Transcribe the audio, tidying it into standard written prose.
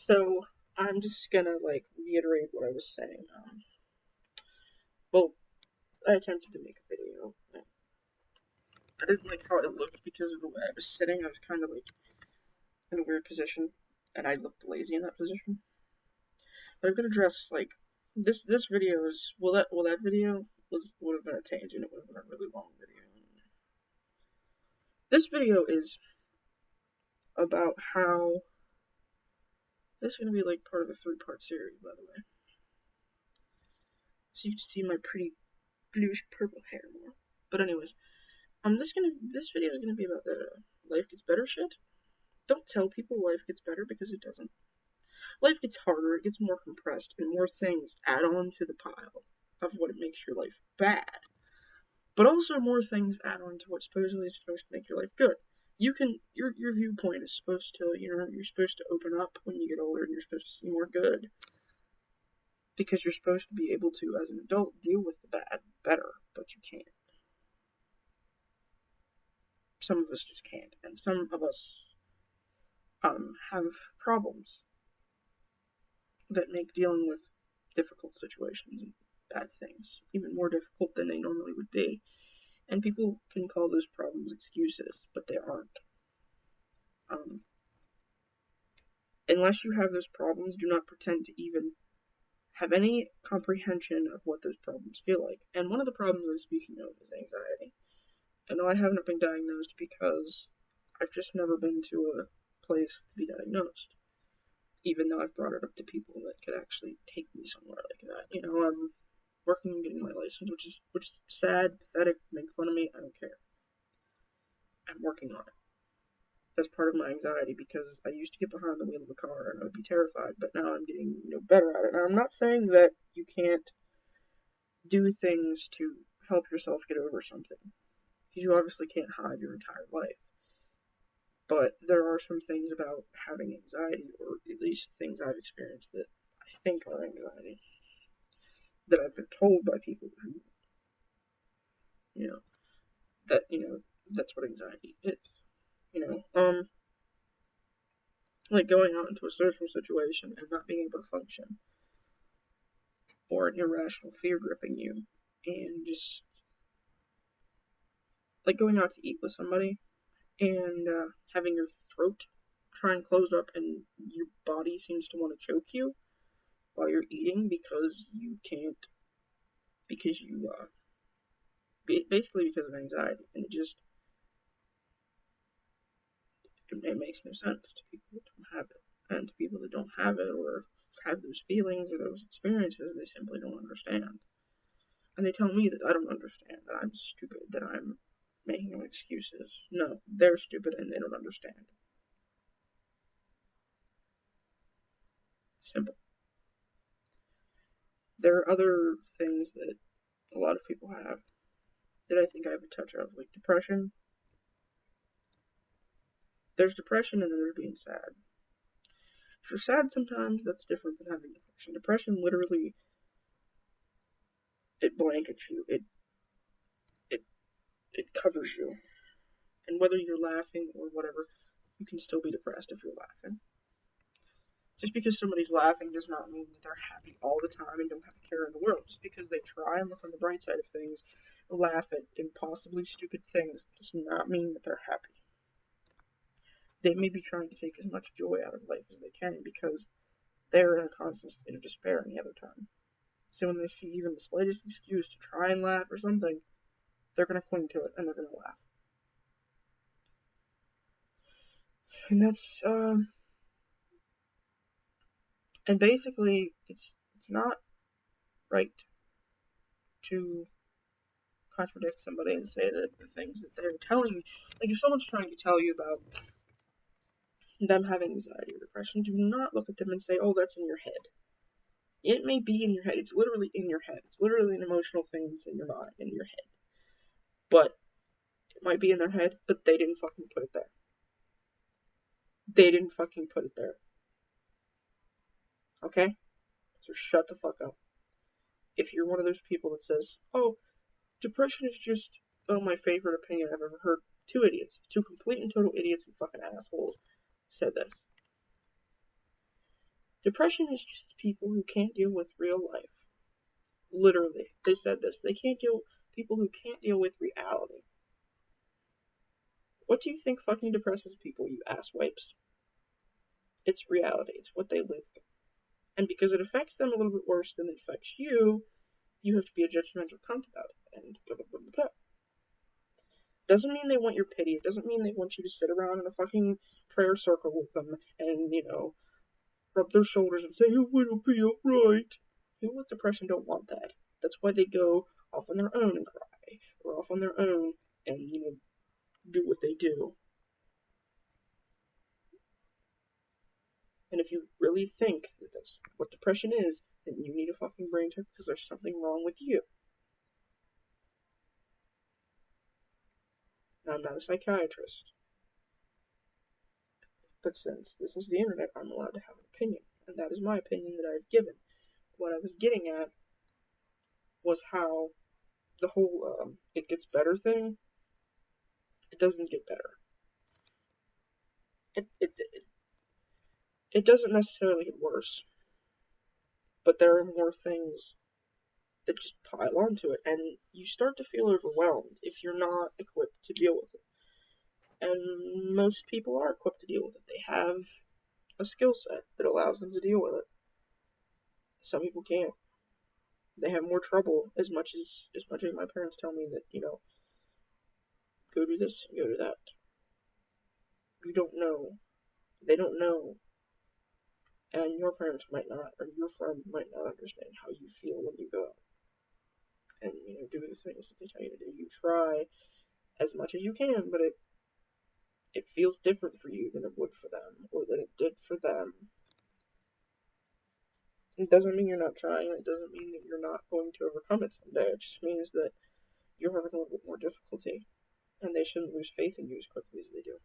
So I'm just gonna like reiterate what I was saying. Well, I attempted to make a video. I didn't like how it looked because of the way I was sitting. I was kind of like in a weird position, and I looked lazy in that position. But I'm gonna address like this video is that video would have been a tangent. It would have been a really long video. This video is about how this is gonna be like part of a 3-part series, by the way. So you can see my pretty bluish purple hair more. But anyways, this video is gonna be about the life gets better shit. Don't tell people life gets better because it doesn't. Life gets harder, it gets more compressed, and more things add on to the pile of what makes your life bad. But also more things add on to what supposedly is supposed to make your life good. Your viewpoint is supposed to, you're supposed to open up when you get older and you're supposed to see more good. Because you're supposed to be able to, as an adult, deal with the bad better, but you can't. Some of us just can't, and some of us have problems that make dealing with difficult situations and bad things even more difficult than they normally would be. And people can call those problems excuses, but they aren't. Unless you have those problems, do not pretend to even have any comprehension of what those problems feel like. And one of the problems I'm speaking of is anxiety. I know I haven't been diagnosed because I've just never been to a place to be diagnosed. Even though I've brought it up to people that could actually take me somewhere like that. I'm working on getting my license, which is sad, pathetic, make fun of me, I don't care. I'm working on it. That's part of my anxiety because I used to get behind the wheel of a car and I would be terrified, but now I'm getting better at it. And I'm not saying that you can't do things to help yourself get over something, because you obviously can't hide your entire life. But there are some things about having anxiety, or at least things I've experienced that I think are anxiety, that I've been told by people who, that's what anxiety is. Like going out into a social situation and not being able to function, or an irrational fear gripping you, and just like going out to eat with somebody and having your throat try and close up and your body seems to want to choke you while you're eating because you can't, because you basically because of anxiety, and it makes no sense to people that don't have it, and to people that don't have it or have those feelings or those experiences, they simply don't understand. And they tell me that I don't understand, that I'm stupid, that I'm making up excuses. No, they're stupid and they don't understand. Simple. There are other things that a lot of people have that I think I have a touch of, like depression. There's depression and then there's being sad. If you're sad sometimes, that's different than having depression. Depression literally, it blankets you. It covers you. And whether you're laughing or whatever, you can still be depressed if you're laughing. Just because somebody's laughing does not mean that they're happy all the time and don't have a care in the world. Just because they try and look on the bright side of things, laugh at impossibly stupid things, does not mean that they're happy. They may be trying to take as much joy out of life as they can because they're in a constant state of despair any other time. So when they see even the slightest excuse to try and laugh or something, they're going to cling to it and they're going to laugh. And that's, and basically, it's not right to contradict somebody and say that the things that they're telling you, like if someone's trying to tell you about them having anxiety or depression, do not look at them and say, oh, that's in your head. It may be in your head. It's literally in your head. It's literally an emotional thing that's in your mind, in your head. But it might be in their head, but they didn't fucking put it there. They didn't fucking put it there. Okay? So shut the fuck up. If you're one of those people that says, oh, depression is just, oh, my favorite opinion I've ever heard. Two idiots. Two complete and total idiots and fucking assholes said this. Depression is just people who can't deal with real life. Literally, they said this. People who can't deal with reality. What do you think fucking depresses people, you asswipes? It's reality. It's what they live through. And because it affects them a little bit worse than it affects you, you have to be a judgmental cunt about it. And blah, blah, blah, blah, blah. Doesn't mean they want your pity. It doesn't mean they want you to sit around in a fucking prayer circle with them and, rub their shoulders and say, oh, it'll be alright. People with depression don't want that. That's why they go off on their own and cry, or off on their own and, do what they do. And if you really think that that's what depression is, then you need a fucking brain check because there's something wrong with you. Now, I'm not a psychiatrist, but since this is the internet, I'm allowed to have an opinion, and that is my opinion that I've given. What I was getting at was how the whole it gets better thing, it doesn't get better. It doesn't necessarily get worse, but there are more things that just pile onto it, and you start to feel overwhelmed if you're not equipped to deal with it. And most people are equipped to deal with it. They have a skill set that allows them to deal with it. Some people can't. They have more trouble as much as my parents tell me that, go do this, go do that. You don't know. They don't know. And your parents might not, or your friends might not understand how you feel when you go out and, do the things that they tell you to do. You try as much as you can, but it feels different for you than it would for them, or than it did for them. It doesn't mean you're not trying, it doesn't mean that you're not going to overcome it someday, it just means that you're having a little bit more difficulty, and they shouldn't lose faith in you as quickly as they do.